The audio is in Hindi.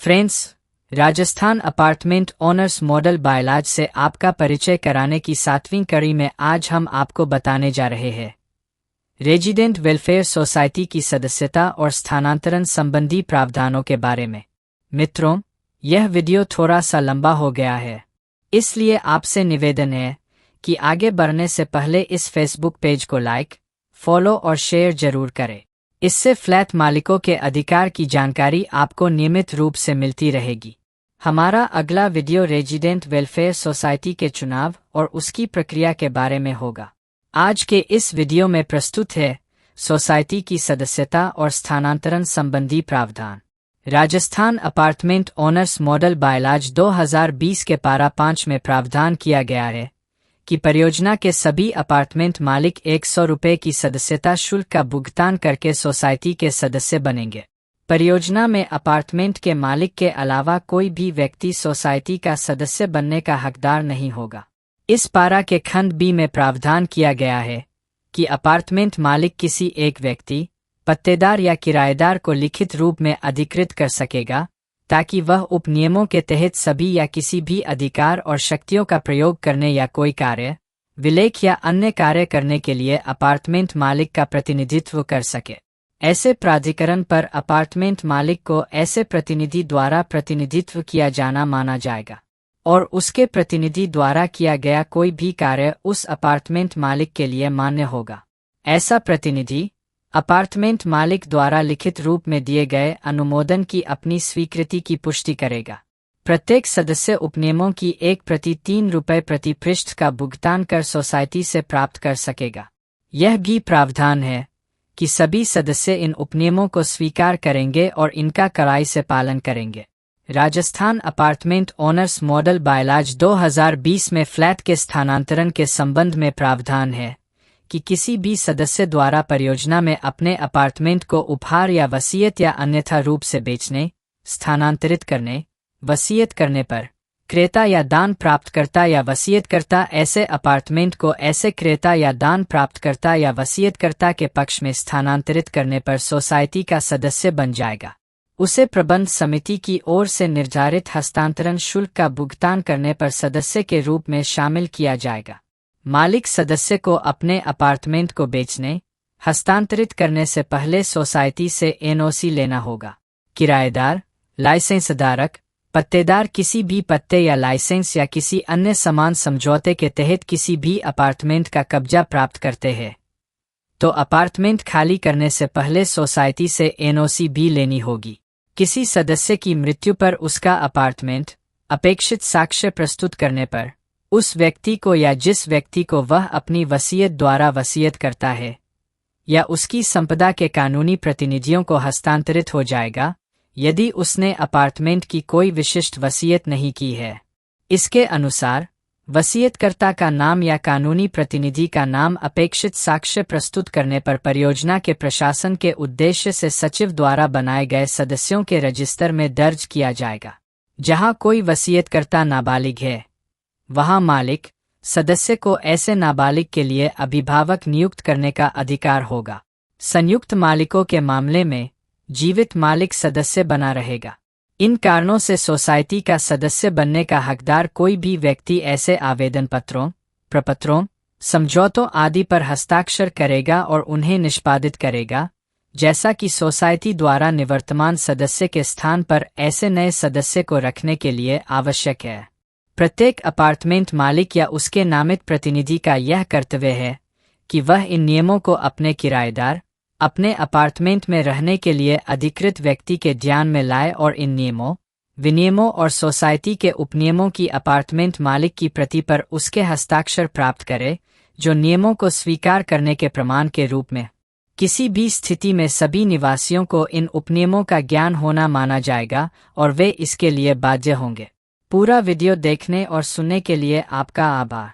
Friends, Rajasthan apartment owners model bylaws से आपका परिचय कराने की 7वीं कड़ी में आज हम आपको बताने जा रहे हैं रेजिडेंट वेलफेयर सोसाइटी की सदस्यता और स्थानांतरण संबंधी प्रावधानों के बारे में। मित्रों, यह वीडियो थोड़ा सा लंबा हो गया है, इसलिए आपसे निवेदन है कि आगे बढ़ने से पहले इस फेसबुक पेज को लाइक, फॉलो और शेयर जरूर करें। इससे फ्लैट मालिकों के अधिकार की जानकारी आपको नियमित रूप से मिलती रहेगी। हमारा अगला वीडियो रेजिडेंट वेलफेयर सोसाइटी के चुनाव और उसकी प्रक्रिया के बारे में होगा। आज के इस वीडियो में प्रस्तुत है सोसाइटी की सदस्यता और स्थानांतरण संबंधी प्रावधान। Rajasthan apartment owners model bylaws 2020 के पारा 5 में प्रावधान किया गया है कि परियोजना के सभी अपार्टमेंट मालिक 100 रुपये की सदस्यता शुल्क का भुगतान करके सोसाइटी के सदस्य बनेंगे। परियोजना में अपार्टमेंट के मालिक के अलावा कोई भी व्यक्ति सोसाइटी का सदस्य बनने का हकदार नहीं होगा। इस पारा के खंड बी में प्रावधान किया गया है कि अपार्टमेंट मालिक किसी एक व्यक्ति, पट्टेदार या किराएदार को लिखित रूप में अधिकृत कर सकेगा ताकि वह उपनियमों के तहत सभी या किसी भी अधिकार और शक्तियों का प्रयोग करने या कोई कार्य, विलेख या अन्य कार्य करने के लिए अपार्टमेंट मालिक का प्रतिनिधित्व कर सके। ऐसे प्राधिकरण पर अपार्टमेंट मालिक को ऐसे प्रतिनिधि द्वारा प्रतिनिधित्व किया जाना माना जाएगा और उसके प्रतिनिधि द्वारा किया गया कोई भी कार्य उस अपार्टमेंट मालिक के लिए मान्य होगा। ऐसा प्रतिनिधि अपार्टमेंट मालिक द्वारा लिखित रूप में दिए गए अनुमोदन की अपनी स्वीकृति की पुष्टि करेगा। प्रत्येक सदस्य उपनियमों की 1 प्रति 3 रुपये प्रति पृष्ठ का भुगतान कर सोसाइटी से प्राप्त कर सकेगा। यह भी प्रावधान है कि सभी सदस्य इन उपनियमों को स्वीकार करेंगे और इनका कड़ाई से पालन करेंगे। Rajasthan apartment owners model bylaws 2020 में फ्लैट के स्थानांतरण के संबंध में प्रावधान है कि किसी भी सदस्य द्वारा परियोजना में अपने अपार्टमेंट को उपहार या वसीयत या अन्यथा रूप से बेचने, स्थानांतरित करने, वसीयत करने पर क्रेता या दान प्राप्तकर्ता या वसीयतकर्ता ऐसे अपार्टमेंट को ऐसे क्रेता या दान प्राप्तकर्ता या वसीयतकर्ता के पक्ष में स्थानांतरित करने पर सोसाइटी का सदस्य बन जाएगा। उसे प्रबंध समिति की ओर से निर्धारित हस्तांतरण शुल्क का भुगतान करने पर सदस्य के रूप में शामिल किया जाएगा। मालिक सदस्य को अपने अपार्टमेंट को बेचने, हस्तांतरित करने से पहले सोसाइटी से एनओसी लेना होगा। किराएदार, लाइसेंस धारक, पट्टेदार किसी भी पट्टे या लाइसेंस या किसी अन्य समान समझौते के तहत किसी भी अपार्टमेंट का कब्जा प्राप्त करते हैं तो अपार्टमेंट खाली करने से पहले सोसाइटी से एनओसी भी लेनी होगी। किसी सदस्य की मृत्यु पर उसका अपार्टमेंट अपेक्षित साक्ष्य प्रस्तुत करने पर उस व्यक्ति को या जिस व्यक्ति को वह अपनी वसीयत द्वारा वसीयत करता है या उसकी संपदा के कानूनी प्रतिनिधियों को हस्तांतरित हो जाएगा यदि उसने अपार्टमेंट की कोई विशिष्ट वसीयत नहीं की है। इसके अनुसार वसीयतकर्ता का नाम या कानूनी प्रतिनिधि का नाम अपेक्षित साक्ष्य प्रस्तुत करने पर परियोजना के प्रशासन के उद्देश्य से सचिव द्वारा बनाए गए सदस्यों के रजिस्टर में दर्ज किया जाएगा। जहां कोई वसीयतकर्ता नाबालिग है, वहां मालिक सदस्य को ऐसे नाबालिग के लिए अभिभावक नियुक्त करने का अधिकार होगा। संयुक्त मालिकों के मामले में जीवित मालिक सदस्य बना रहेगा। इन कारणों से सोसाइटी का सदस्य बनने का हकदार कोई भी व्यक्ति ऐसे आवेदन पत्रों, प्रपत्रों, समझौतों आदि पर हस्ताक्षर करेगा और उन्हें निष्पादित करेगा, जैसा कि सोसाइटी द्वारा निवर्तमान सदस्य के स्थान पर ऐसे नए सदस्य को रखने के लिए आवश्यक है। प्रत्येक अपार्टमेंट मालिक या उसके नामित प्रतिनिधि का यह कर्तव्य है कि वह इन नियमों को अपने किराएदार, अपने अपार्टमेंट में रहने के लिए अधिकृत व्यक्ति के ध्यान में लाए और इन नियमों, विनियमों और सोसाइटी के उपनियमों की अपार्टमेंट मालिक की प्रति पर उसके हस्ताक्षर प्राप्त करे, जो नियमों को स्वीकार करने के प्रमाण के रूप में। किसी भी स्थिति में सभी निवासियों को इन उपनियमों का ज्ञान होना माना जाएगा और वे इसके लिए बाध्य होंगे। पूरा वीडियो देखने और सुनने के लिए आपका आभार।